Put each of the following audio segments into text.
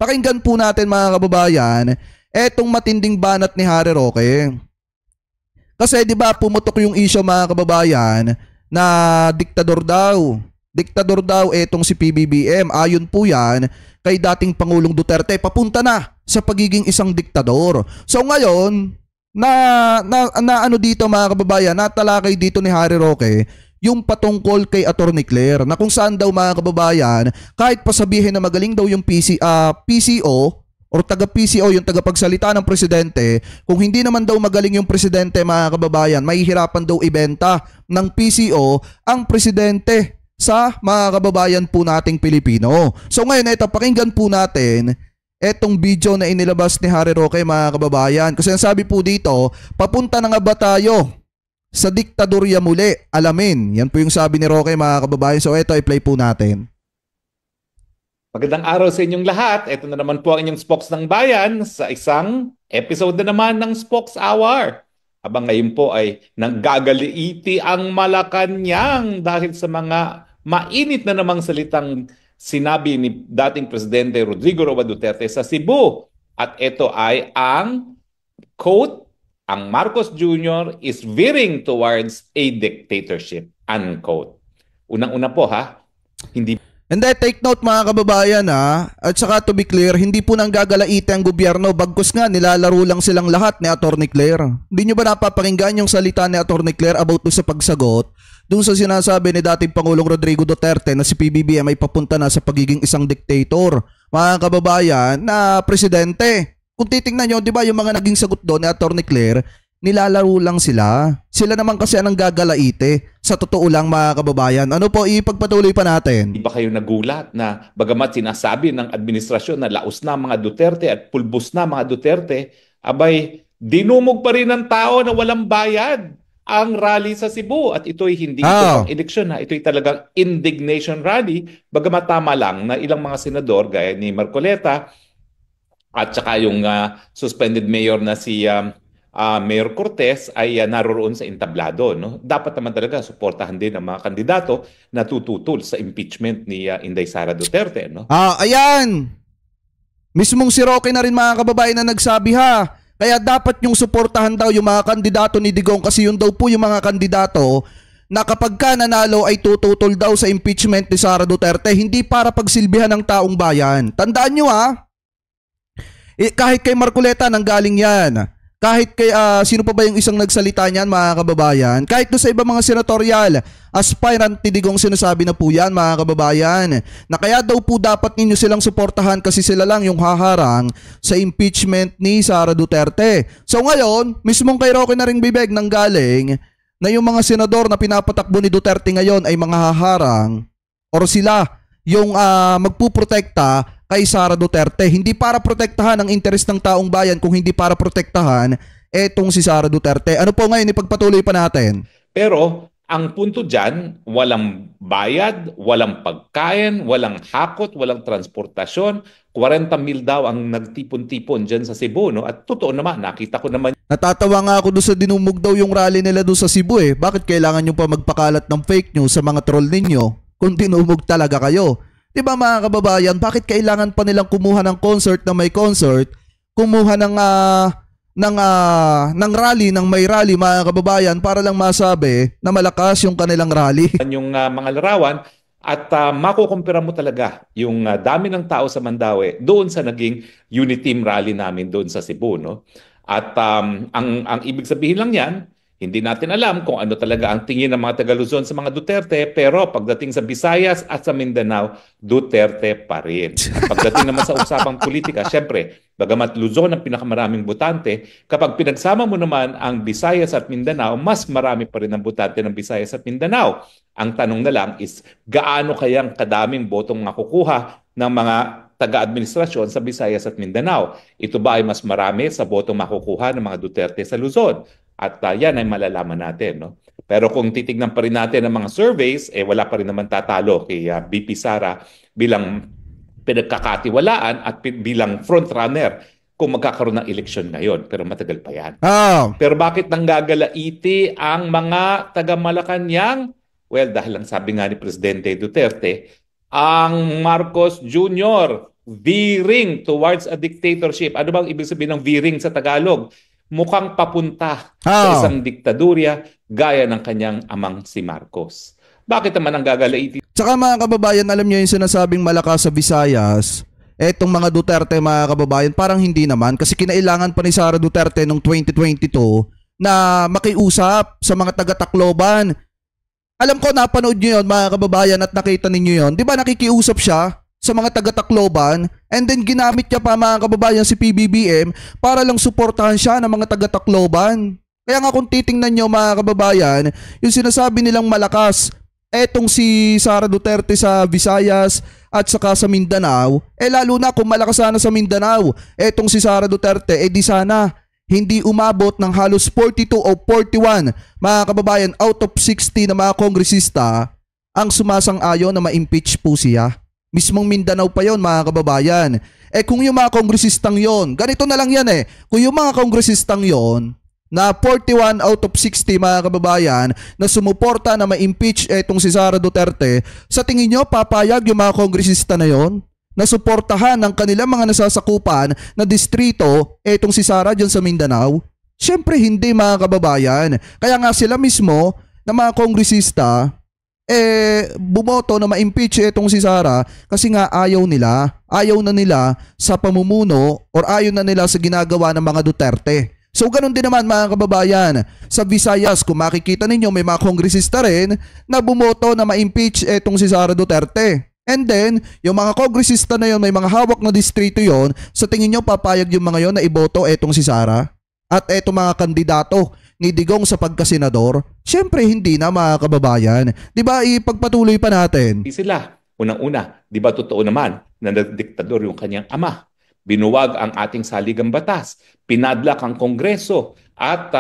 Pakinggan po natin mga kababayan, etong matinding banat ni Harry Roque. Kasi 'di ba pumutok yung issue mga kababayan na diktador daw. Diktador daw etong si PBBM. Ayon po yan kay dating Pangulong Duterte, papunta na sa pagiging isang diktador. So ngayon, na ano dito mga kababayan, natalakay dito ni Harry Roque yung patungkol kay Attorney Claire na kung saan daw mga kababayan, kahit pasabihin na magaling daw yung PCO or taga-PCO, yung tagapagsalita ng presidente, kung hindi naman daw magaling yung presidente mga kababayan, mahihirapan daw ibenta ng PCO ang presidente sa mga kababayan po nating Pilipino. So ngayon, ito, pakinggan po natin etong video na inilabas ni Harry Roque mga kababayan. Kasi ang sabi po dito, papunta na nga ba tayo sa diktadorya muli? Alamin. Yan po yung sabi ni Roque mga kababayan. So ito, i-play po natin. Magandang araw sa inyong lahat. Ito na naman po ang inyong Spokes ng Bayan sa isang episode na naman ng Spokes Hour. Habang ngayon po ay nanggagaliiti ang Malacanang dahil sa mga mainit na namang salitang sinabi ni dating Presidente Rodrigo Roa Duterte sa Cebu. At ito ay ang quote, ang Marcos Jr. is veering towards a dictatorship, unquote. Unang-una po hindi. And then, take note mga kababayan at saka to be clear, hindi po nang gagalaite ang gobyerno, bagkus nga nilalaro lang silang lahat ni Attorney Claire. Hindi nyo ba napapakinggan yung salita ni Attorney Claire about sa pagsagot doon sa sinasabi ni dating Pangulong Rodrigo Duterte na si PBBM ay papunta na sa pagiging isang dictator? Mga kababayan na presidente, kung titingnan nyo, di ba yung mga naging sagot doon ni Attorney Claire, nilalaro lang sila. Sila naman kasi ang gagalaite. Sa totoo lang mga kababayan. Ano po, ipagpatuloy pa natin. Di ba kayo nagulat na bagamat sinasabi ng administrasyon na laos na mga Duterte at pulbos na mga Duterte, abay, dinumog pa rin ng tao na walang bayad ang rally sa Cebu. At ito'y hindi ito ang eleksyon ito'y talagang indignation rally. Bagamat tama lang na ilang mga senador gaya ni Marcoleta at saka yung suspended mayor na si Mayor Cortez ay naroroon sa entablado. No? Dapat naman talaga suportahan din ang mga kandidato na tututol sa impeachment ni Inday Sara Duterte. No? Ayan! Mismong si Roque na rin mga kababayan na nagsabi Kaya dapat yung suportahan daw yung mga kandidato ni Digong kasi yun daw po yung mga kandidato na kapag ka nanalo ay tututol daw sa impeachment ni Sara Duterte, hindi para pagsilbihan ng taong bayan. Tandaan nyo kahit kay Marcoleta nanggaling yan. Kahit kay sino pa ba yung isang nagsalita niyan mga kababayan? Kahit doon sa iba mga senatorial, aspirant ni Digong sinasabi na po yan mga kababayan. Na kaya daw po dapat ninyo silang suportahan kasi sila lang yung haharang sa impeachment ni Sara Duterte. So ngayon, mismong kay Roque na ring bibig nanggaling na yung mga senador na pinapatakbo ni Duterte ngayon ay mga haharang or sila yung magpuprotekta kay Sara Duterte. Hindi para protektahan ang interes ng taong bayan kung hindi para protektahan etong si Sara Duterte. Ano po ngayon, ipagpatuloy pa natin. Pero ang punto dyan, walang bayad, walang pagkain, walang hakot, walang transportasyon. 40 mil daw ang nagtipon-tipon dyan sa Cebu. No? At totoo naman, nakita ko naman. Natatawa nga ako doon sa dinumog daw yung rally nila doon sa Cebu Bakit kailangan nyo pa magpakalat ng fake news sa mga troll ninyo kung dinumog talaga kayo? Diba mga kababayan, bakit kailangan pa nilang kumuha ng concert na may concert, kumuha ng rally, ng may rally mga kababayan para lang masabi na malakas yung kanilang rally. Yung mga larawan at makukumpira mo talaga yung dami ng tao sa Mandaue doon sa naging Uniteam rally namin doon sa Cebu. No? At ang ibig sabihin lang yan, hindi natin alam kung ano talaga ang tingin ng mga taga-Luzon sa mga Duterte, pero pagdating sa Visayas at sa Mindanao, Duterte pa rin. At pagdating naman sa usapang politika, syempre, bagamat Luzon ang pinakamaraming botante, kapag pinagsama mo naman ang Visayas at Mindanao, mas marami pa rin ang botante ng Visayas at Mindanao. Ang tanong na lang is, gaano kayang kadaming botong makukuha ng mga taga-administrasyon sa Visayas at Mindanao? Ito ba ay mas marami sa botong makukuha ng mga Duterte sa Luzon? At yan ay malalaman natin. No? Pero kung titignan pa rin natin ang mga surveys, wala pa rin naman tatalo kay BP Sara bilang pinagkakatiwalaan at bilang frontrunner kung magkakaroon ng eleksyon ngayon. Pero matagal pa yan. Pero bakit nanggagalaiti ang mga taga-Malacanang? Well, dahil lang sabi nga ni Presidente Duterte, ang Marcos Jr. veering towards a dictatorship. Ano bang ibig sabihin ng veering sa Tagalog? Mukhang papunta sa isang diktadurya gaya ng kanyang amang si Marcos. Bakit naman ang gagalaitin? Tsaka mga kababayan, alam nyo yung sinasabing malakas sa Visayas, etong mga Duterte mga kababayan, parang hindi naman. Kasi kinailangan pa ni Sara Duterte noong 2022 na makiusap sa mga taga-Tacloban. Alam ko, napanood nyo yun mga kababayan at nakita ninyo yun. Di ba nakikiusap siya sa mga taga-Tacloban and then ginamit niya pa mga kababayan si PBBM para lang suportahan siya ng mga taga-Tacloban. Kaya nga kung titingnan nyo mga kababayan, yung sinasabi nilang malakas, etong si Sara Duterte sa Visayas at saka sa Mindanao, lalo na kung malakas sana sa Mindanao, etong si Sara Duterte, di sana hindi umabot ng halos 42 o 41 mga kababayan out of 60 na mga kongresista ang sumasang-ayon na ma-impeach po siya. Mismong Mindanao pa yon mga kababayan. Kung yung mga kongresistang yon, ganito na lang yan kung yung mga kongresistang yon na 41 out of 60 mga kababayan na sumuporta na ma-impeach etong si Sara Duterte, sa tingin nyo papayag yung mga kongresista na yon na suportahan ng kanilang mga nasasakupan na distrito etong si Sara dyan sa Mindanao? Siyempre hindi mga kababayan. Kaya nga sila mismo na mga kongresista bumoto na ma-impeach etong si Sara kasi nga ayaw na nila sa pamumuno or ayaw na nila sa ginagawa ng mga Duterte. So ganun din naman mga kababayan, sa Visayas kung makikita ninyo may mga kongresista rin na bumoto na ma-impeach etong si Sara Duterte. And then, yung mga kongresista na yon, may mga hawak na distrito yon, sa tingin nyo papayag yung mga yon na iboto etong si Sara? At etong mga kandidato ni Digong sa pagkasenador? Siyempre hindi na mga kababayan. Diba ipagpatuloy pa natin? Hindi sila. Unang-una, di ba totoo naman na nagdiktador yung kanyang ama? Binuwag ang ating saligang batas, pinadlak ang Kongreso at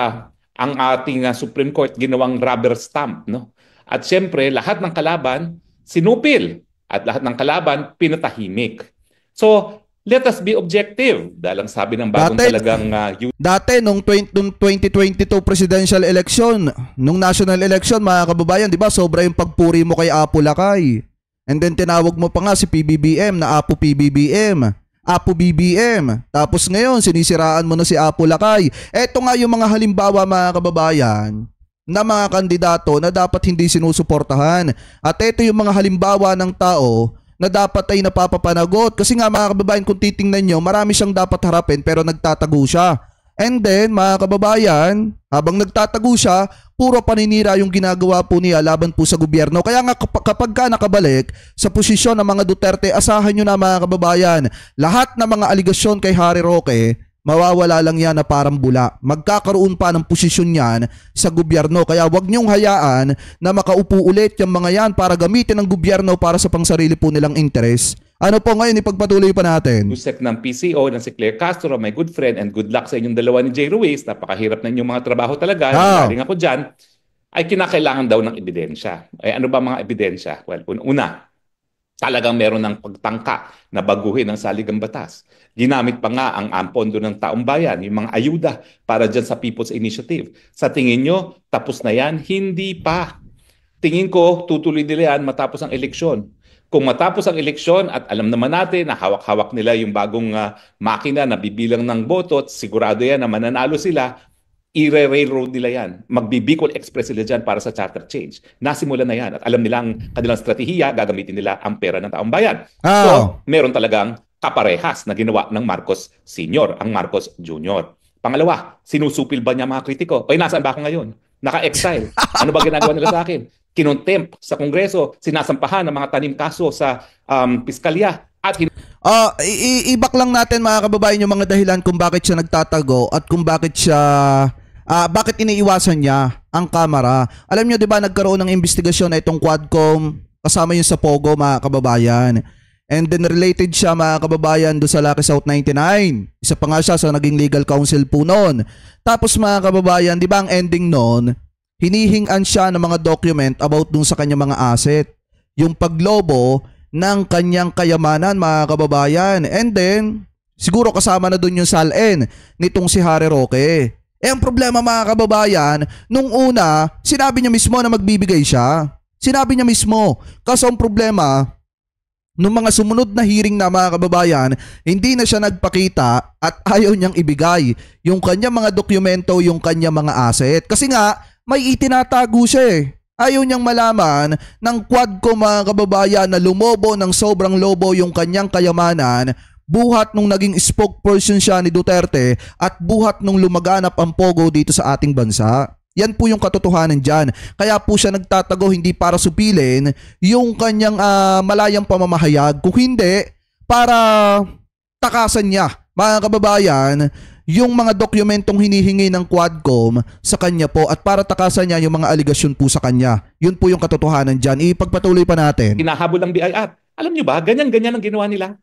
ang ating Supreme Court ginawang rubber stamp, no? At siyempre, lahat ng kalaban sinupil at lahat ng kalaban pinatahimik. So, let us be objective. Dahil ang sabi ng bagong talagang dati nung 2022 presidential election, nung national election mga kababayan, di ba sobra yung pagpuri mo kay Apo Lakay. And then tinawag mo pa nga si PBBM na Apo PBBM. Apo BBM. Tapos ngayon, sinisiraan mo na si Apo Lakay. Eto nga yung mga halimbawa mga kababayan na mga kandidato na dapat hindi sinusuportahan. At ito yung mga halimbawa ng tao na dapat ay napapapanagot. Kasi nga mga kababayan, kung titingnan nyo, marami siyang dapat harapin pero nagtatago siya. And then mga kababayan, habang nagtatago siya, puro paninira yung ginagawa po niya laban po sa gobyerno. Kaya nga kapag ka nakabalik sa posisyon ng mga Duterte, asahan nyo na mga kababayan, lahat ng mga aligasyon kay Harry Roque, mawawala lang yan na parang bula. Magkakaroon pa ng posisyon yan sa gobyerno. Kaya wag nyong hayaan na makaupo ulit yung mga yan para gamitin ng gobyerno para sa pangsarili po nilang interes. Ano po ngayon, ipagpatuloy pa natin. Usek ng PCO, ng si Claire Castro, my good friend, and good luck sa inyong dalawa ni Jay Ruiz, napakahirap na inyong mga trabaho talaga, galing ako dyan, ay kinakailangan daw ng ebidensya. Ano ba mga ebidensya? Well, una, talagang meron ng pagtangka na baguhin ang saligang batas. Ginamit pa nga ang pondo ng taong bayan, yung mga ayuda para dyan sa People's Initiative. Sa tingin nyo, tapos na yan? Hindi pa. Tingin ko, tutuloy nila yan matapos ang eleksyon. Kung matapos ang eleksyon at alam naman natin na hawak-hawak nila yung bagong makina na bibilang ng boto at sigurado yan na mananalo sila, i-railroad nila yan. Magbi-Bicol Express sila dyan para sa charter change. Nasimulan na yan at alam nila ang kanilang strategiya, gagamitin nila ang pera ng taong bayan. So, meron talagang kaparehas na ginawa ng Marcos Sr., ang Marcos Jr. Pangalawa, sinusupil ba niya mga kritiko? Nasaan ba ako ngayon? Naka-exile. Ano ba ginagawa nila sa akin? Kinontempt sa Kongreso, sinasampahan ng mga tanim kaso sa piskalya at ibak lang natin mga kababayan yung mga dahilan kung bakit siya nagtatago at kung bakit siya bakit iniiwasan niya ang kamera. Alam niyo 'di ba nagkaroon ng investigasyon na itong Quadcom kasama yung sa Pogo mga kababayan. And then related siya mga kababayan do sa Lucky South 99. Isa pa nga siya sa naging legal counsel po noon. Tapos mga kababayan, 'di ba ang ending noon? Hinihingan siya ng mga document about dun sa kanyang mga asset. Yung paglobo ng kanyang kayamanan mga kababayan. And then, siguro kasama na dun yung salin nitong si Harry Roque. Ang problema mga kababayan, nung una, sinabi niya mismo na magbibigay siya. Sinabi niya mismo. Kaso ang problema, Nung mga sumunod na hearing na mga kababayan, hindi na siya nagpakita at ayaw niyang ibigay yung kanya mga dokumento, yung kanya mga asset. Kasi nga, may itinatago siya eh. Ayaw niyang malaman ng Quadcom mga kababayan na lumobo ng sobrang lobo yung kanyang kayamanan, buhat nung naging spokesperson siya ni Duterte at buhat nung lumaganap ang pogo dito sa ating bansa. Yan po yung katotohanan dyan. Kaya po siya nagtatago hindi para supilin yung kanyang malayang pamamahayag. Kung hindi, para takasan niya, mga kababayan, yung mga dokumentong hinihingi ng Quadcom sa kanya po at para takasan niya yung mga aligasyon po sa kanya. Yun po yung katotohanan dyan. Ipagpatuloy pa natin. Hinahabol ng BIR. Alam niyo ba, ganyan-ganyan ang ginawa nila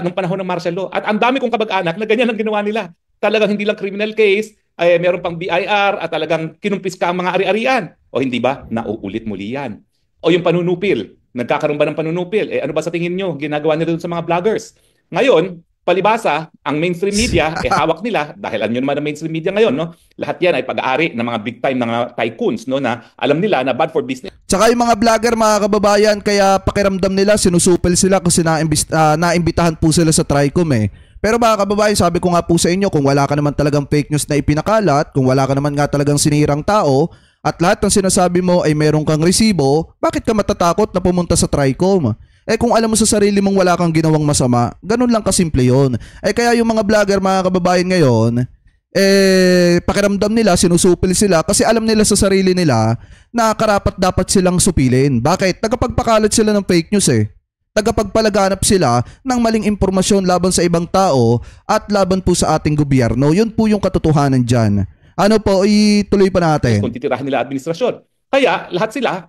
nung panahon ng martial law. At ang dami kong kabag-anak na ganyan ang ginawa nila. Talagang hindi lang criminal case, ay meron pang BIR at talagang kinumpiska ang mga ari-arian. O hindi ba? Nauulit muli yan. O yung panunupil. Nagkakaroon ba ng panunupil? Ano ba sa tingin nyo ginagawa nila dun sa mga vloggers? Ngayon, palibasa, ang mainstream media, hawak nila, dahil alam nyo naman ang mainstream media ngayon, no? Lahat yan ay pag-aari ng mga big time mga tycoons, no? Na alam nila na bad for business. Tsaka yung mga vlogger, mga kababayan, kaya pakiramdam nila, sinusupil sila kasi naimbitahan po sila sa Tricom eh. Pero mga kababayan, sabi ko nga po sa inyo, kung wala ka naman talagang fake news na ipinakalat, kung wala ka naman nga talagang sinirang tao, at lahat ng sinasabi mo ay meron kang resibo, bakit ka matatakot na pumunta sa Tricom? Kung alam mo sa sarili mong wala kang ginawang masama, ganun lang kasimple yun. Kaya yung mga vlogger, mga kababayan ngayon, pakiramdam nila, sinusupil sila kasi alam nila sa sarili nila na karapat dapat silang supilin. Bakit? Tagapagpakalat sila ng fake news eh. Tagapagpalaganap sila ng maling impormasyon laban sa ibang tao at laban po sa ating gobyerno. Yun po yung katotohanan dyan. Ano po, ituloy pa natin. Kung titirahan nila administrasyon. Kaya lahat sila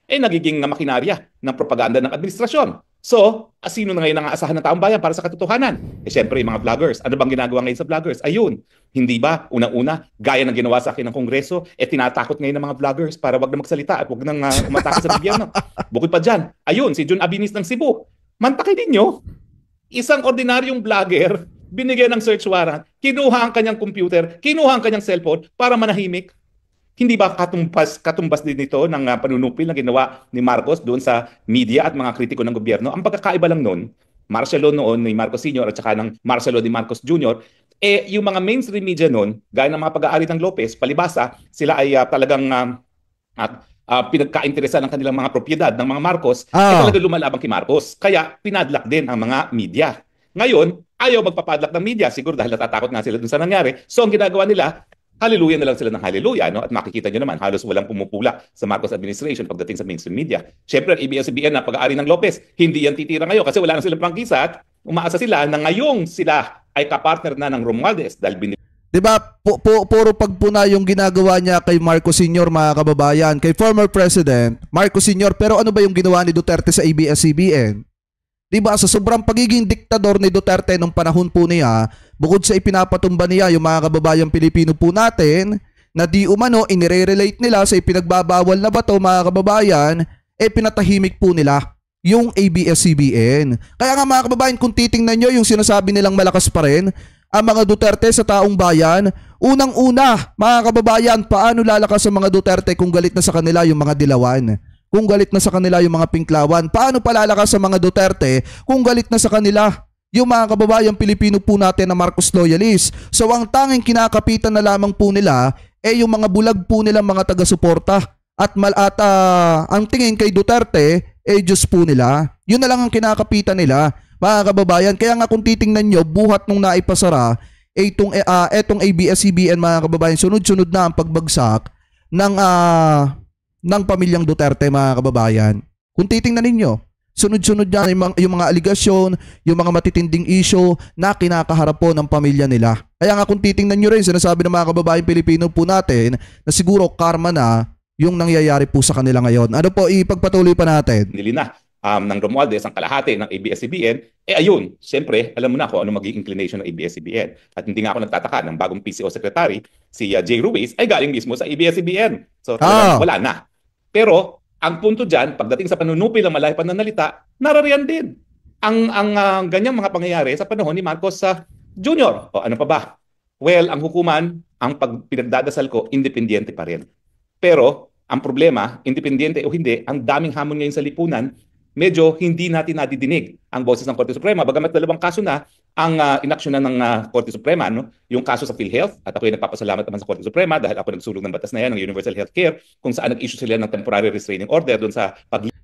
nagiging makinarya ng propaganda ng administrasyon. So, sino na ngayon ang aasahan ng taong bayan para sa katotohanan? Siyempre, yung mga vloggers. Ano bang ginagawa ngayon sa vloggers? Ayun, hindi ba, unang-una, gaya ng ginawa sa akin ng Kongreso, tinatakot ngayon ng mga vloggers para wag na magsalita at wag nang umatake sa gobyerno. Bukod pa dyan, ayun, si Jun Abinis ng Cebu. Mantakay ninyo, isang ordinaryong vlogger, binigyan ng search warrant, kinuha ang kanyang computer, kinuha ang kanyang cellphone para manahimik. Hindi ba katumbas din ito ng panunupil na ginawa ni Marcos doon sa media at mga kritiko ng gobyerno? Ang pagkakaiba lang noon, martial law noon ni Marcos Sr. at saka ng martial law ni Marcos Jr., yung mga mainstream media noon, gaya ng mga pag-aari ng Lopez, palibasa, sila ay talagang pinagkainteresan ng kanilang mga propiedad ng mga Marcos, talagang lumalabang kay Marcos. Kaya pinadlak din ang mga media. Ngayon, ayaw magpapadlak ng media, siguro dahil natatakot nga sila dun sa nangyari. So ang ginagawa nila, hallelujah na lang sila ng hallelujah, no? At makikita nyo naman, halos walang pumupula sa Marcos administration pagdating sa mainstream media. Siyempre, ang ABS-CBN na pag-aari ng Lopez, hindi yan titira ngayon kasi wala na silang prangkisa at umaasa sila na ngayong sila ay kapartner na ng Romualdez dahil diba, puro pagpuna yung ginagawa niya kay Marcos Sr., mga kababayan, kay former President Marcos Sr. Pero ano ba yung ginawa ni Duterte sa ABS-CBN? Diba, sa sobrang pagiging diktador ni Duterte nung panahon po niya, bukod sa ipinapatumba niya yung mga kababayang Pilipino po natin, na di umano inire-relate nila sa ipinagbabawal na bato, mga kababayan, pinatahimik po nila yung ABS-CBN. Kaya nga mga kababayan, kung titingnan nyo yung sinasabi nilang malakas pa rin, ang mga Duterte sa taong bayan, unang-una, mga kababayan, paano lalakas sa mga Duterte kung galit na sa kanila yung mga dilawan? Kung galit na sa kanila yung mga pinklawan, paano palalakas sa mga Duterte kung galit na sa kanila yung mga kababayang Pilipino po natin na Marcos loyalist? So ang tanging kinakapitan na lamang po nila yung mga bulag po nilang mga taga-suporta at ang tingin kay Duterte Diyos po nila. Yun na lang ang kinakapitan nila, mga kababayan. Kaya nga kung titingnan nyo, buhat nung naipasara etong ABS-CBN, mga kababayan, sunod-sunod na ang pagbagsak ng pamilyang Duterte, mga kababayan. Kung titingnan ninyo, sunod-sunod yan yung mga aligasyon, yung mga matitinding issue na kinakaharap po ng pamilya nila. Kaya nga kung titingnan nyo rin, sinasabi ng mga kababayan Pilipino po natin na siguro karma na yung nangyayari po sa kanila ngayon. Ano po, ipagpatuloy pa natin. Nilina ng Romualdez ang kalahati ng ABS-CBN, ayun, siyempre, alam mo na kung ano magiging inclination ng ABS-CBN. At hindi nga ako nagtataka ng bagong PCO Secretary, si Jay Ruiz, ay galing mismo sa ABS-CBN. So talagang wala na. Pero ang punto dyan, pagdating sa panunupil ng malay pananalita, narariyan din ang ganyang mga pangyayari sa panahon ni Marcos Jr. O ano pa ba? Well, ang hukuman, ang pinagdadasal ko, independyente pa rin. Pero ang problema, independyente o hindi, ang daming hamon ngayon sa lipunan medyo hindi natin nadidinig ang boses ng Korte Suprema. Bagamat dalawang kaso na ang inaksyonan ng Korte Suprema, no? Yung kaso sa PhilHealth, at ako ay nagpapasalamat naman sa Korte Suprema dahil ako nagsulong ng batas na yan, ng Universal Healthcare, kung saan nag-issue sila ng temporary restraining order doon sa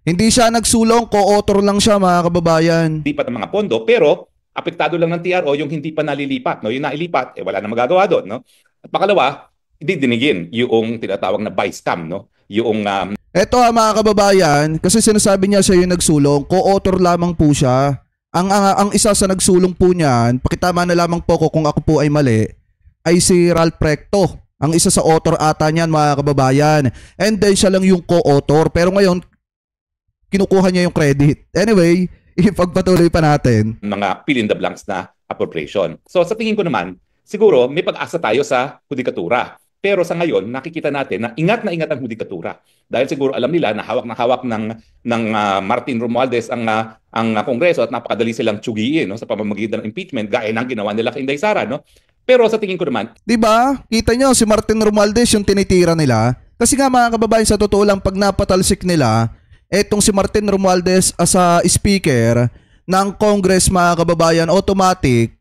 Hindi siya nagsulong, co-author lang siya mga kababayan. paglipat ng mga pondo, pero apektado lang ng TRO yung hindi pa nalilipat, no? Yung nailipat, wala na magagawa doon, no? At pangalawa, didinigin yung tinatawag na vice cam, no? Yung Eto mga kababayan, kasi sinasabi niya siya yung nagsulong, co-author lamang po siya. Ang isa sa nagsulong po niyan, pakitama na lamang po ko kung ako po ay mali, ay si Ralph Recto. Ang isa sa author ata niyan mga kababayan. And then siya lang yung co-author. Pero ngayon, kinukuha niya yung credit. Anyway, ipagpatuloy pa natin. mga fill in the blanks na appropriation. So sa tingin ko naman, siguro may pag-asa tayo sa hudikatura. Pero sa ngayon, nakikita natin na ingat ang hudikatura. Dahil siguro alam nila na hawak ng Martin Romualdez ang Kongreso at napakadali silang tsugiin, no, sa pamamagitan ng impeachment gaya ng ginawa nila kay Inday Sara, no? Pero sa tingin ko naman, 'Di ba? Kita nyo si Martin Romualdez yung tinitira nila. Kasi nga mga kababayan, sa totoo lang pag napatalsik nila, etong si Martin Romualdez as a speaker ng Congress mga kababayan, automatic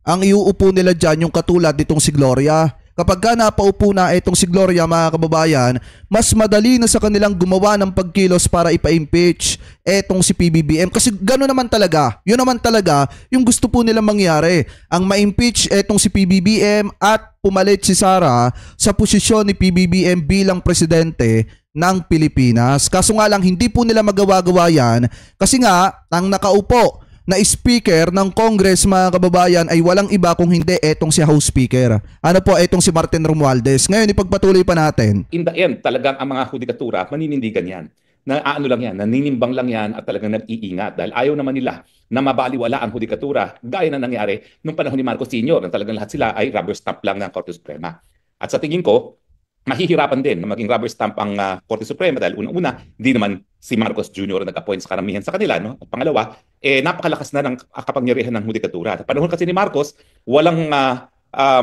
ang iuupo nila dyan yung katulad nitong si Gloria. Kapag ka napaupo na itong si Gloria mga kababayan, mas madali na sa kanilang gumawa ng pagkilos para ipa-impeach etong si PBBM. Kasi gano'n naman talaga, yun naman talaga yung gusto po nilang mangyari. Ang ma-impeach etong si PBBM at pumalit si Sara sa posisyon ni PBBM bilang presidente ng Pilipinas. Kaso nga lang hindi po nila magawa-gawa yan kasi nga ang nakaupo na speaker ng Congress mga kababayan ay walang iba kung hindi etong si House Speaker. Ano po etong si Martin Romualdez. Ngayon ipagpatuloy pa natin. in the end, talagang ang mga hudikatura, maninindigan yan. Na ano lang yan, naninimbang lang yan at talagang nag-iingat dahil ayaw naman nila na mabaliwala ang hudikatura gaya na nangyari nung panahon ni Marcos Sr. na talagang lahat sila ay rubber stamp lang ng Korte Suprema. At sa tingin ko, mahihirapan din na maging rubber stamp ang Korte Suprema dahil unang-una, di naman si Marcos Jr. nag-appoint sa karamihan sa kanila. No? At pangalawa, napakalakas na ng kapangyarihan ng hudikatura. Sa panahon kasi ni Marcos, walang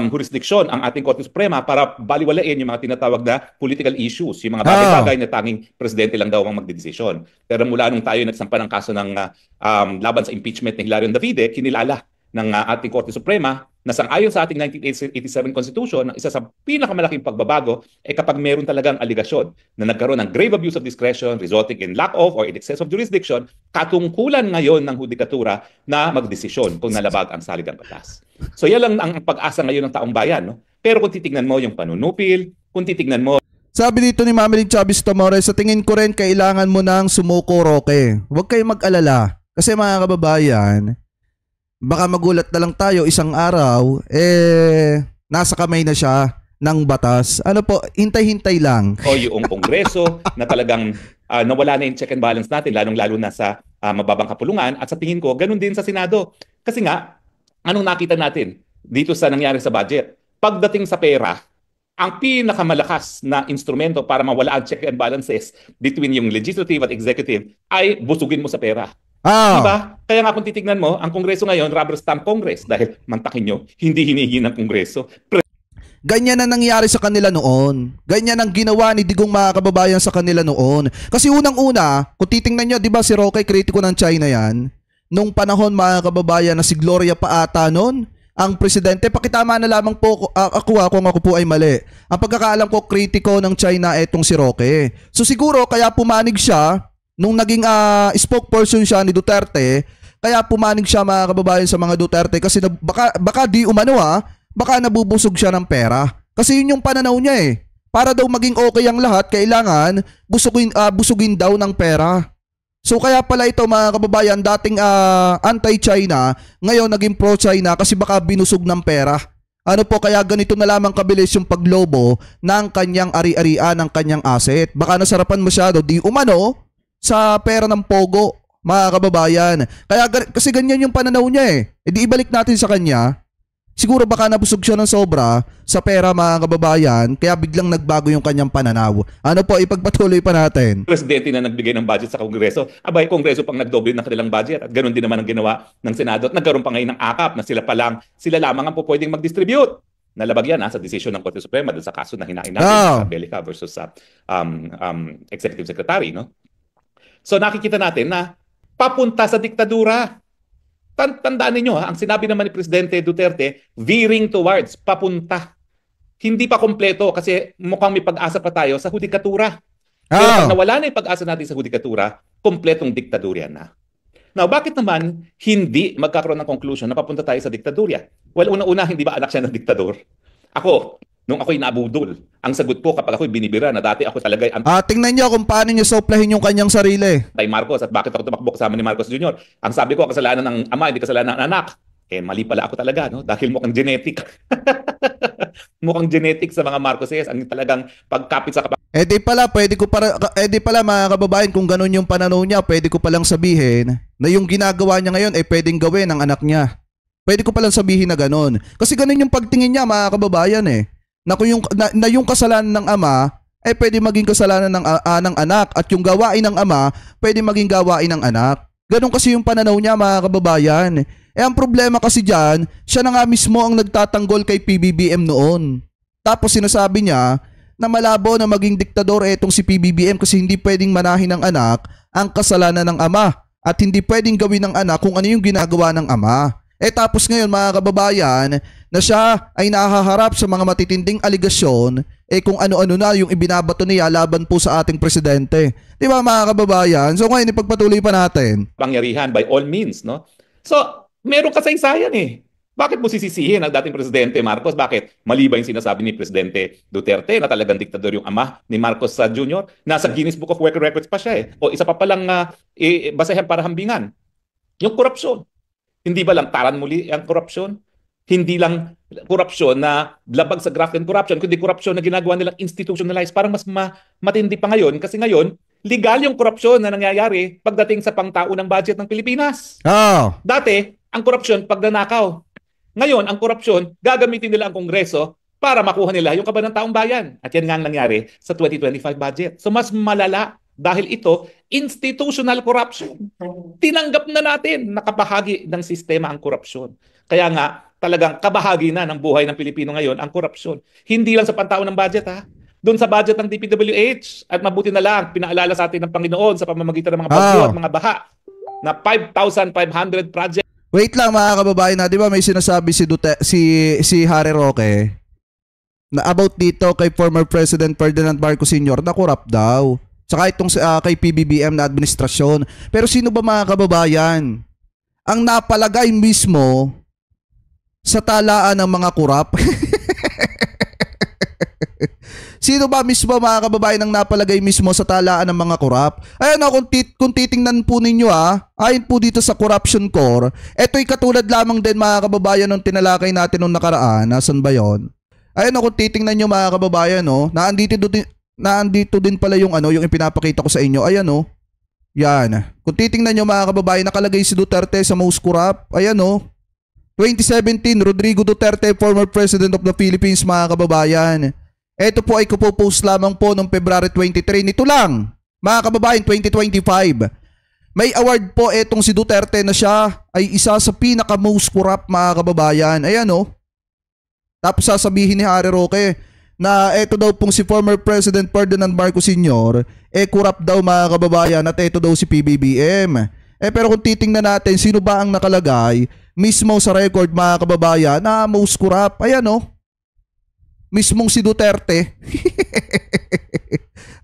jurisdiksyon ang ating Korte Suprema para baliwalain yung mga tinatawag na political issues, yung mga bagay-bagay na tanging presidente lang daw ang magdedesisyon. Pero mula nung tayo nagsampa ng kaso ng laban sa impeachment ni Hilarion Davide, kinilala ng ating Korte Suprema na sang-ayon sa ating 1987 Constitution, ang isa sa pinakamalaking pagbabago ay kapag meron talagang aligasyon na nagkaroon ng grave abuse of discretion resulting in lack of or in excess of jurisdiction, katungkulan ngayon ng hudikatura na magdesisyon kung nalabag ang saligang batas. So yan lang ang pag-asa ngayon ng taong bayan. No? Pero kung titignan mo yung panunupil, kung titignan mo Sabi dito ni Mami Chavez Tamores, sa tingin ko rin kailangan mo ng sumuko, Roque. Huwag kayong mag-alala. Kasi mga kababayan, baka magulat na lang tayo isang araw, nasa kamay na siya ng batas. Ano po, hintay-hintay lang. o yung Kongreso na talagang nawala na yung check and balance natin, lalong-lalo na sa mababang kapulungan. At sa tingin ko, ganun din sa Senado. Kasi nga, anong nakita natin dito sa nangyari sa budget? Pagdating sa pera, ang pinakamalakas na instrumento para mawala ang check and balances between yung legislative at executive ay busugin mo sa pera. Diba? Kaya nga kung titignan mo, ang Kongreso ngayon, rubber stamp Congress. Dahil mantakin nyo, hindi hinihingi ng Kongreso. Ganyan na nangyari sa kanila noon. Ganyan ang ginawa ni Digong mga kababayan sa kanila noon. Kasi unang-una, kung titingnan nyo, di ba si Roque, kritiko ng China yan? Nung panahon mga kababayan na si Gloria pa ata noon, ang presidente, pakitama na lamang po ako kung ako po ay mali. Ang pagkakaalam ko, kritiko ng China etong si Roque. So siguro, kaya pumanig siya, nung naging spokesperson siya ni Duterte, kaya pumanig siya mga kababayan sa mga Duterte kasi baka di umano baka nabubusog siya ng pera. Kasi yun yung pananaw niya eh. Para daw maging okay ang lahat, kailangan busugin daw ng pera. So kaya pala ito mga kababayan, dating anti-China, ngayon naging pro-China kasi baka binusog ng pera. Ano po, kaya ganito na lamang kabilis yung paglobo ng kanyang ari-arian, ng kanyang asset. Baka nasarapan masyado, di umano, sa pera ng Pogo, mga kababayan. Kaya kasi ganyan yung pananaw niya eh. E di ibalik natin sa kanya. Siguro baka nabusog siya ng sobra sa pera mga kababayan, kaya biglang nagbago yung kanyang pananaw. Ano po, ipagpatuloy pa natin. Presidente na nagbigay ng budget sa Kongreso, abay Kongreso pang nagdoble ng kanilang budget at ganoon din naman ang ginawa ng Senado at nagkaroon pa ngayon ng akap na sila lamang ang po pwedeng mag-distribute. Nalabag yan sa desisyon ng Korte Suprema dun sa kaso na hinain natin sa Belica versus sa Executive Secretary. No? So nakikita natin na papunta sa diktadura. Tandaan ninyo, ang sinabi naman ni Presidente Duterte, veering towards, papunta. Hindi pa kompleto kasi mukhang may pag-asa pa tayo sa hudikatura. Pero pag nawala na yung pag-asa natin sa hudikatura, kompletong diktadurya na. Now, bakit naman hindi magkakaroon ng conclusion na papunta tayo sa diktadurya? Well, una-una, hindi ba anak siya ng diktador? Ako, nung ako'y nabudol, ang sagot ko kapag ako'y binibira na dati ako talaga tingnan nyo kung paano nyo soplahin yung kanyang sarili. Tay Marcos at bakit ako tumakbo kasama ni Marcos Jr. Ang sabi ko, kasalanan ng ama, hindi kasalanan ng anak. Mali pala ako talaga, no? Dahil mukhang genetic. Mukhang genetic sa mga Marcoses. Ang talagang pagkapit sa Di pala, di pala mga kababayan, kung ganun yung pananaw niya, pwede ko palang sabihin na yung ginagawa niya ngayon pwedeng gawin ng anak niya. Pwede ko palang sabihin na ganun. Kasi ganun yung pagtingin niya, mga kababayan Na, kung yung kasalanan ng ama, pwede maging kasalanan ng anak. At yung gawain ng ama, pwede maging gawain ng anak. Ganun kasi yung pananaw niya, mga kababayan. Ang problema kasi dyan, siya na nga mismo ang nagtatanggol kay PBBM noon. Tapos sinasabi niya na malabo na maging diktador itong si PBBM kasi hindi pwedeng manahin ng anak ang kasalanan ng ama. At hindi pwedeng gawin ng anak kung ano yung ginagawa ng ama. Tapos ngayon, mga kababayan, na siya ay nahaharap sa mga matitinding aligasyon kung ano-ano na yung ibinabato niya laban po sa ating presidente. Di ba, mga kababayan? So ngayon, ipagpatuloy pa natin. Pangyarihan by all means, no? So, meron kasaysayan Bakit mo sisisihin ang dating Presidente Marcos? Bakit? Mali ba yung sinasabi ni Presidente Duterte na talagang diktador yung ama ni Marcos Jr.? Nasa Guinness Book of World Records pa siya O isa pa palang basehan para hambingan. Yung korupsyon. Hindi ba lang taran muli ang korupsyon? Hindi lang korupsyon na labag sa graft and corruption, kundi korupsyon na ginagawa nilang institutionalized. Parang mas matindi pa ngayon kasi ngayon, legal yung korupsyon na nangyayari pagdating sa pangtao ng budget ng Pilipinas. Dati, ang korupsyon pagnanakaw. Ngayon, ang korupsyon, gagamitin nila ang Kongreso para makuha nila yung kaban ng taong bayan. At yan nga ang nangyari sa 2025 budget. So mas malala dahil ito, institutional corruption. Tinanggap na natin na kabahagi ng sistema ang korupsyon. Kaya nga, talagang kabahagi na ng buhay ng Pilipino ngayon ang korupsyon. Hindi lang sa pantao ng budget doon sa budget ng DPWH at mabuti na lang, pinaalala sa atin ng Panginoon sa pamamagitan ng mga bagyo at mga baha na 5,500 projects. Wait lang, mga kababayan, di ba may sinasabi si Harry Roque na about dito kay former President Ferdinand Marcos Sr. na corrupt daw. Saka itong kay PBBM na administrasyon. Pero sino ba, mga kababayan ang napalagay mismo sa talaan ng mga kurap? Sino ba mismo, mga kababayan, ang napalagay mismo sa talaan ng mga kurap? Ayan kung titingnan po ninyo ayon po dito sa Corruption Core, ito'y katulad lamang din, mga kababayan, nung tinalakay natin nung nakaraan. Nasaan ba yun? Ayan kung titingnan nyo, mga kababayan, naandito din pala yung yung ipinapakita ko sa inyo. Ayan yan. Kung titingnan nyo, mga kababayan, nakalagay si Duterte sa most corrupt. Ayan 2017, Rodrigo Duterte, former President of the Philippines, mga kababayan. Ito po ay kupopost lamang po noong February 23. Nito lang, mga kababayan, 2025. May award po etong si Duterte na siya ay isa sa pinaka-most corrupt, mga kababayan. Ayan Tapos sasabihin ni Harry Roque na ito daw pong si former President Ferdinand Marcos Sr. Corrupt daw, mga kababayan, at ito daw si PBBM. Pero kung titingnan natin, sino ba ang nakalagay mismo sa record, mga kababayan, na most corrupt? Ayan mismong si Duterte.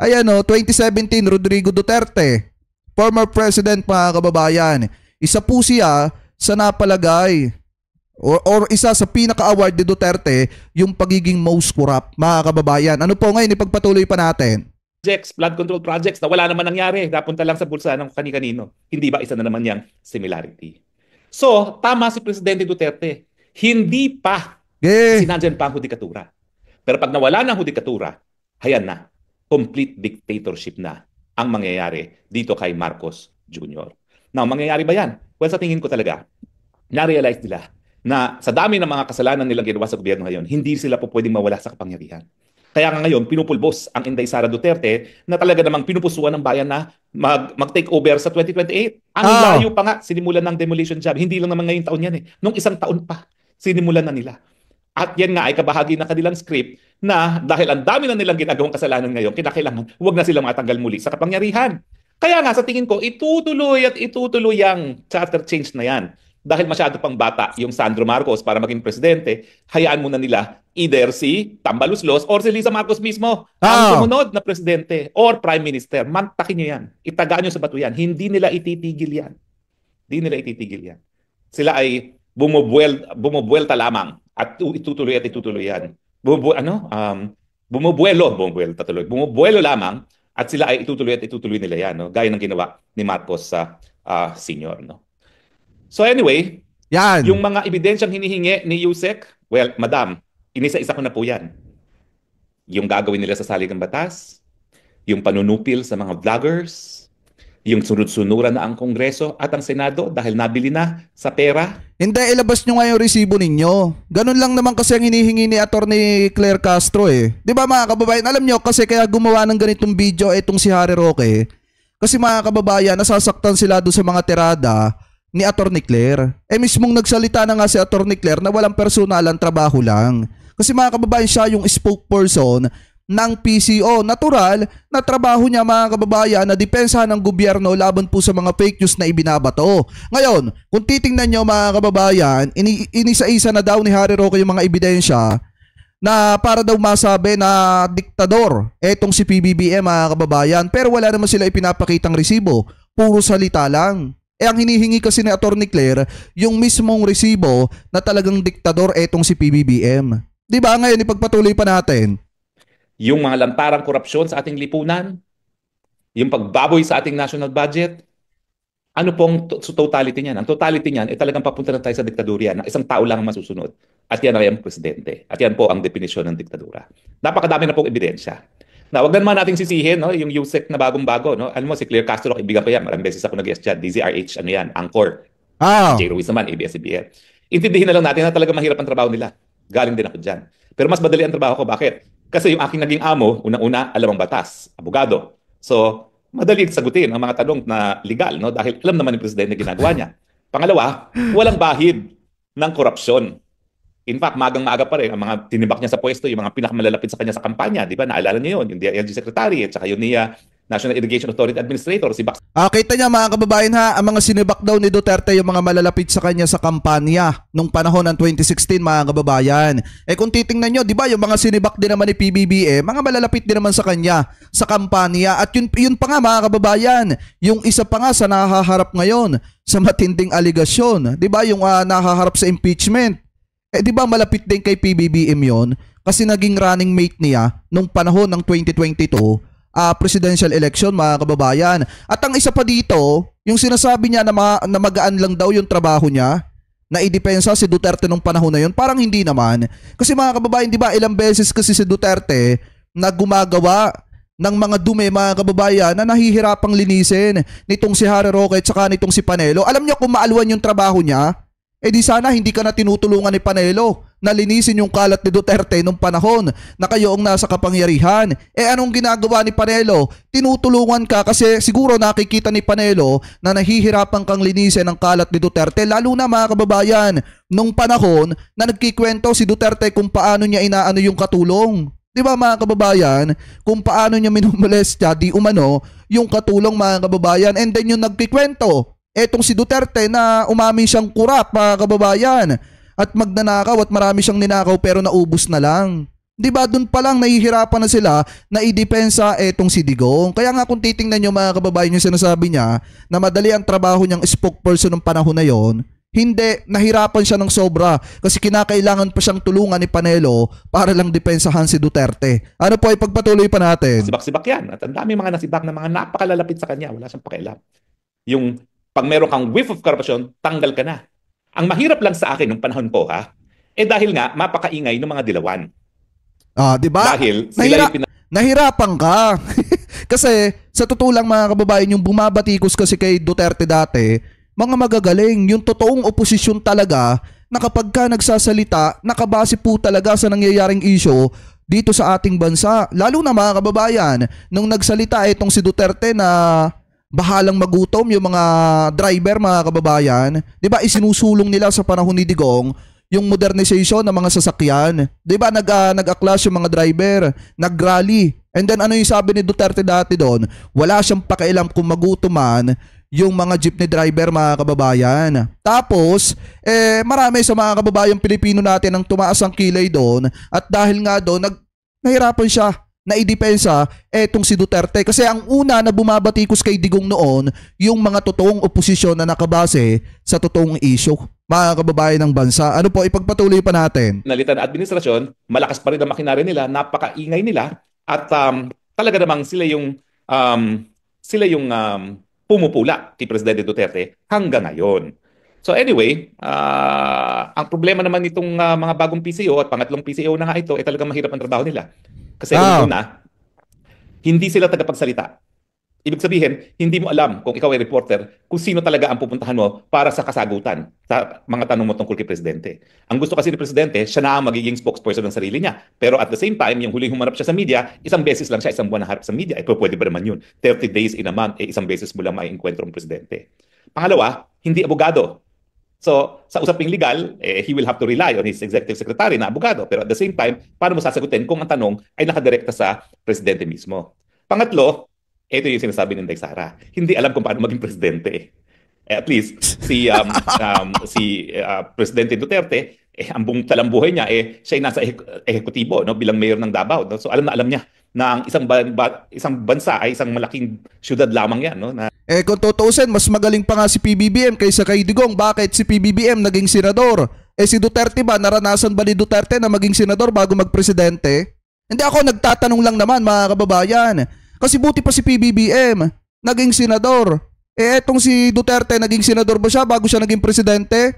Ayan 2017, Rodrigo Duterte, former president, mga kababayan. Isa po siya sa napalagay or isa sa pinaka-award ni Duterte yung pagiging most corrupt, mga kababayan. Ano po ngayon, ipagpatuloy pa natin. Flood control projects na wala naman nangyari, napunta lang sa bulsa ng kani-kanino. Hindi ba isa na naman yang similarity? So, tama si Presidente Duterte. Hindi pa sinadyan pa ang hudikatura. Pero pag nawala ng hudikatura, hayan na, complete dictatorship na ang mangyayari dito kay Marcos Jr. Now, mangyayari ba yan? Well, sa tingin ko talaga, na-realize nila na sa dami ng mga kasalanan nilang ginawa sa gobyerno ngayon, hindi sila po pwedeng mawala sa kapangyarihan. Kaya nga ngayon, pinupulbos ang Inday Sara Duterte na talaga namang pinupusuan ng bayan na mag-take over sa 2028. Ang layo pa nga, sinimulan ng demolition job. Hindi lang naman ngayong taon yan Nung isang taon pa, sinimulan na nila. At yan nga ay kabahagi ng kanilang script na dahil ang dami na nilang ginagawang kasalanan ngayon, kinakailangan huwag na silang matanggal muli sa kapangyarihan. Kaya nga sa tingin ko, itutuloy at itutuloy ang charter change na yan. Dahil masyado pang bata yung Sandro Marcos para maging presidente, hayaan muna nila either si Tambaluslos or si Lisa Marcos mismo ang sumunod na presidente or prime minister. Mantakin nyo yan. Itagaan nyo sa bato yan. Hindi nila ititigil yan. Hindi nila ititigil yan. Sila ay bumubuelta lamang at itutuloy yan. Bumubuelo lamang at sila ay itutuloy nila yan, no? Gaya ng ginawa ni Marcos sa senior, no? So anyway, yan. Yung mga ebidensyang hinihingi ni Yusek, well, madam, inisa-isa ko na po yan. Yung gagawin nila sa saligang batas, yung panunupil sa mga vloggers, yung sunod-sunuran na ang Kongreso at ang Senado dahil nabili na sa pera. Hindi, ilabas nyo nga yung resibo ninyo. Ganun lang naman kasi ang hinihingi ni Atty. Claire Castro eh. Di ba mga kababayan, alam nyo kasi kaya gumawa ng ganitong video itong si Harry Roque. Kasi mga kababayan, nasasaktan sila doon sa mga tirada ni Atty. Claire. Mismong nagsalita na nga si Atty. Claire na walang personalan, trabaho lang. Kasi mga kababayan, siya yung spokesperson ng PCO. Natural na trabaho niya mga kababayan na depensahan ng gobyerno laban po sa mga fake news na ibinabato. Ngayon, kung titingnan nyo mga kababayan, inisa-isa na daw ni Harry Roque yung mga ebidensya na para daw masabi na diktador etong si PBBM mga kababayan, pero wala naman sila ipinapakitang resibo. Puro salita lang. Ang hinihingi kasi ni Atty. Claire, yung mismong resibo na talagang diktador etong si PBBM. Di ba? Ngayon, ipagpatuloy pa natin. Yung mga lantarang korupsyon sa ating lipunan, yung pagbaboy sa ating national budget, ano pong totality niyan? Ang totality niyan, talagang papunta na tayo sa diktadurya na isang tao lang ang masusunod. At yan ay ang presidente. At yan po ang definisyon ng diktadura. Napakadami na pong ebidensya. Na wag na naman nating sisihin, no, yung Yusek na bagong-bago, no. Alam mo si Claire Castro, kaibigan ko yan. Maraming beses ako nag-guest dyan. DZRH, ano yan, Anchor. J. Ruiz naman, ABS-CBN. Intindihin na lang natin na talaga mahirap ang trabaho nila. Galing din ako dyan. Pero mas madali ang trabaho ko. Bakit? Kasi yung aking naging amo, unang-una, alam ang batas, abogado. So, madali sagutin ang mga tanong na legal, no, dahil alam naman ni Presidente ginagawa niya. Pangalawa, walang bahid ng korupsyon. In fact, magang-maaga pa rin ang mga tinibak niya sa pwesto, yung mga pinakamalalapit sa kanya sa kampanya, di ba? Naalala niyo yun, yung DILG Secretary at saka yung National Irrigation Authority Administrator, si Bax. Kita niya mga kababayan ha, ang mga sinibak daw ni Duterte yung mga malalapit sa kanya sa kampanya nung panahon ng 2016 mga kababayan. Kung titingnan nyo, di ba yung mga sinibak din naman ni PBBM, mga malalapit din naman sa kanya sa kampanya. At yun pa nga mga kababayan, yung isa pa nga sa nahaharap ngayon sa matinding aligasyon, di ba yung nahaharap sa impeachment. Di ba malapit din kay PBBM yon kasi naging running mate niya nung panahon ng 2022 presidential election mga kababayan. At ang isa pa dito, yung sinasabi niya na magaan lang daw yung trabaho niya, na idepensa si Duterte nung panahon na yun, parang hindi naman. Kasi mga kababayan, di ba ilang beses kasi si Duterte na gumagawa ng mga dumi mga kababayan na nahihirapang linisin nitong si Harry Roque at saka nitong si Panelo. Alam niyo kung maalwan yung trabaho niya, di sana hindi ka na tinutulungan ni Panelo na linisin yung kalat ni Duterte nung panahon na kayo ang nasa kapangyarihan. Anong ginagawa ni Panelo? Tinutulungan ka kasi siguro nakikita ni Panelo na nahihirapan kang linisin ang kalat ni Duterte, lalo na mga kababayan nung panahon na nagkikwento si Duterte kung paano niya inaano yung katulong. Di ba mga kababayan? Kung paano niya minumolestya di umano yung katulong mga kababayan, and then yung nagkikwento etong si Duterte na umamin siyang kurap mga kababayan at magnanakaw at marami siyang ninakaw pero naubos na lang. Di ba doon pa lang nahihirapan na sila na idepensa etong si Digong. Kaya nga kung titingnan nyo mga kababayan yung sinasabi niya na madali ang trabaho niyang spokesperson ng panahon na yon, hindi, nahirapan siya ng sobra kasi kinakailangan pa siyang tulungan ni Panelo para lang depensahan si Duterte. Ano po, ipagpatuloy pa natin. Sibak-sibak yan at ang dami mga nasibak na mga napakalalapit sa kanya, wala siyang pakialam. Yung pag meron kang whiff of corruption, tanggal ka na. Ang mahirap lang sa akin nung panahon po dahil nga mapakaingay ng mga dilawan. Di ba? Dahil sila nahirapan ka. Kasi sa totoo lang mga kababayan, yung bumabatikos kasi kay Duterte dati, mga magagaling, yung totoong oposisyon talaga na kapag ka nagsasalita, nakabase po talaga sa nangyayaring issue dito sa ating bansa. Lalo na mga kababayan, nung nagsalita itong si Duterte na bahalang magutom yung mga driver mga kababayan, 'di ba isinusulong nila sa panahon ni Digong yung modernization ng mga sasakyan. 'Di ba nag-a-clash yung mga driver, nag-rally. And then ano yung sabi ni Duterte dati doon? Wala siyang pakialam kung magutuman yung mga jeepney driver, mga kababayan. Tapos, marami sa mga kababayang Pilipino natin ang tumaas ang kilay doon at dahil nga doon, nahirapan siya na idepensa etong si Duterte. Kasi ang una na bumabatikos kay Digong noon, yung mga totoong oposisyon na nakabase sa totoong issue, mga kababayan ng bansa. Ano po, ipagpatuloy pa natin. Nalitan na administrasyon, malakas pa rin ang makinarya nila, napakaingay nila, at talaga namang sila yung pumupula kay Presidente Duterte hanggang ngayon. So anyway, ang problema naman nitong mga bagong PCO at pangatlong PCO na nga ito, talagang mahirap ang trabaho nila. Kasi una, hindi sila tagapagsalita. Ibig sabihin, hindi mo alam kung ikaw ay reporter kung sino talaga ang pupuntahan mo para sa kasagutan sa mga tanong mo tungkol kay Presidente. Ang gusto kasi ni Presidente, siya na ang magiging spokesperson ng sarili niya. Pero at the same time, yung huling humarap siya sa media, isang beses lang siya, isang buwan na harap sa media. Pero pwede ba naman yun? 30 days in a month, isang beses mo lang maiengkwentro ang Presidente. Pangalawa, hindi abogado. So, sa usaping legal, he will have to rely on his executive secretary na abogado. Pero at the same time, paano mo sasagutin kung ang tanong ay nakadirekta sa Presidente mismo? Pangatlo, ito yung sinasabi ni Inday Sara. Hindi alam kung paano maging presidente. At least, si Presidente Duterte, ang buong talambuhay niya, siya ay nasa ehekutibo, no, bilang mayor ng Davao. No? So alam niya na ang isang bansa ay isang malaking syudad lamang yan. No? Kung tutuusin, mas magaling pa nga si PBBM kaysa kay Digong. Bakit si PBBM naging senador? Si Duterte ba, naranasan ba ni Duterte na maging senador bago magpresidente? Hindi, ako nagtatanong lang naman, mga kababayan. Kasi buti pa si PBBM, naging senador. Etong si Duterte, naging senador ba siya bago siya naging presidente?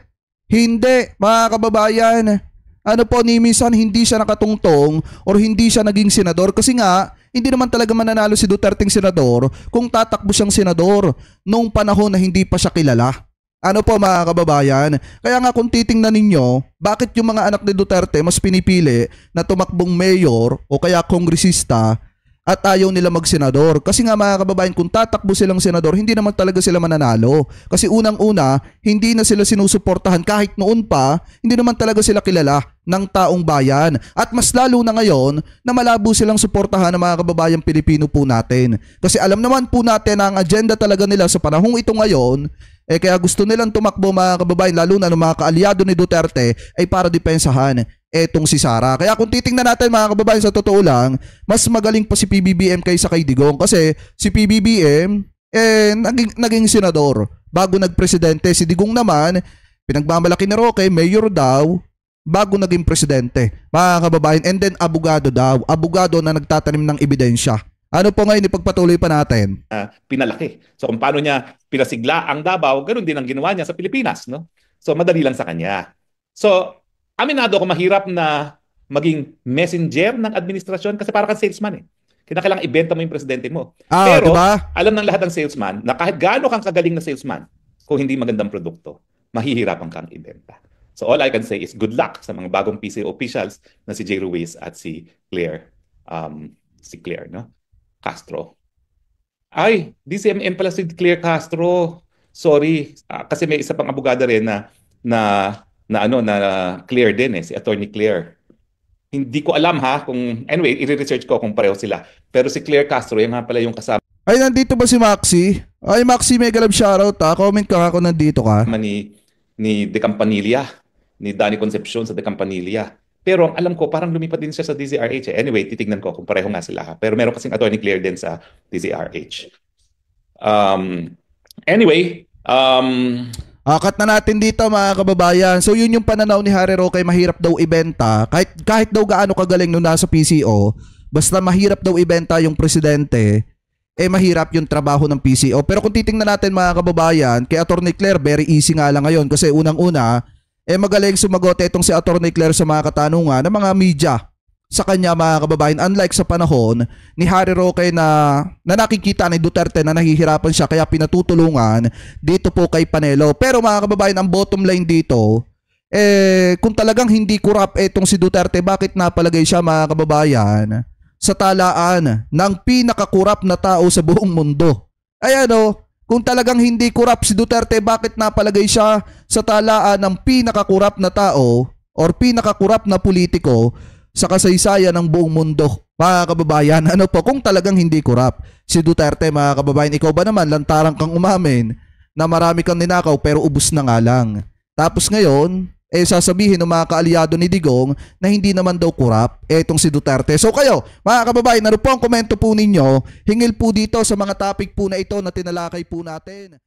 Hindi, mga kababayan. Ano po, ni minsan hindi siya nakatungtong or hindi siya naging senador kasi nga, hindi naman talaga mananalo si Duterteng senador kung tatakbo siyang senador nung panahon na hindi pa siya kilala. Ano po, mga kababayan? Kaya nga kung titingnan ninyo, bakit yung mga anak ni Duterte mas pinipili na tumakbong mayor o kaya kongresista at ayaw nila magsenador? Kasi nga, mga kababayan, kung tatakbo silang senador, hindi naman talaga sila mananalo. Kasi unang-una, hindi na sila sinusuportahan kahit noon pa, hindi naman talaga sila kilala ng taong bayan. At mas lalo na ngayon na malabo silang suportahan ng mga kababayang Pilipino po natin. Kasi alam naman po natin na ang agenda talaga nila sa panahong ito ngayon, kaya gusto nilang tumakbo, mga kababayan, lalo na ng mga kaalyado ni Duterte, ay para depensahan etong si Sara. Kaya kung titingnan natin, mga kababayan, sa totoo lang, mas magaling pa si PBBM kaysa kay Digong. Kasi si PBBM, naging senador bago nagpresidente. Si Digong naman, pinagmamalaki ni Roque, mayor daw, bago naging presidente, mga kababayan. And then abogado daw. Abogado na nagtatanim ng ebidensya. Ano po ngayon, ipagpatuloy pa natin? Pinalaki. So kung paano niya pinasigla ang Davao, ganoon din ang ginawa niya sa Pilipinas. No? So madali lang sa kanya. So aminado ako, mahirap na maging messenger ng administrasyon kasi para kang salesman eh. Kinakailangan ibenta mo yung presidente mo. Pero diba? Alam ng lahat ng salesman na kahit gaano kang kagaling na salesman, kung hindi magandang produkto, mahihirapan kang ibenta. So all I can say is good luck sa mga bagong PCO officials na si J. Ruiz at si Claire. No? Castro. Ay, DCMM pala si Claire Castro. Sorry, kasi may isa pang abogada rin na Claire din si Attorney Claire. Hindi ko alam kung anyway, i-research ko kung pareho sila. Pero si Claire Castro, yan nga pala yung kasama. Ay, nandito ba si Maxi? Ay, Maxi, mega love shoutout Comment ka ako, nandito ka. Ni De Campanilla, ni Danny Concepcion sa De Campanilla. Pero ang alam ko, parang lumipat din siya sa DZRH. Anyway, titignan ko kung pareho nga sila. Pero meron kasing Attorney Claire din sa DZRH. Anyway, cut na natin dito, mga kababayan. So yun yung pananaw ni Harry Roque, mahirap daw ibenta. Kahit daw gaano kagaling nung nasa PCO, basta mahirap daw ibenta yung presidente, mahirap yung trabaho ng PCO. Pero kung titingnan natin, mga kababayan, kay Attorney Claire, very easy nga lang ngayon. Kasi unang-una, magaling sumagot itong si Attorney Claire sa mga katanungan ng mga media sa kanya, mga kababayan. Unlike sa panahon ni Harry Roque na nakikita ni Duterte na nahihirapan siya kaya pinatutulungan dito po kay Panelo. Pero mga kababayan, ang bottom line dito, kung talagang hindi corrupt itong si Duterte, bakit napalagay siya, mga kababayan, sa talaan ng pinaka-corrupt na tao sa buong mundo? Ayan kung talagang hindi corrupt si Duterte, bakit napalagay siya sa talaan ng pinaka-corrupt na tao or pinakakurap na politiko sa kasaysayan ng buong mundo. Mga kababayan, ano po kung talagang hindi kurap? Si Duterte, mga kababayan, ikaw ba naman lantarang kang umamin na marami kang ninakaw pero ubus na nga lang. Tapos ngayon, sasabihin ng mga kaalyado ni Digong na hindi naman daw kurap etong si Duterte. So kayo, mga kababayan, ano po ang komento po ninyo? Hingil po dito sa mga topic po na ito na tinalakay po natin.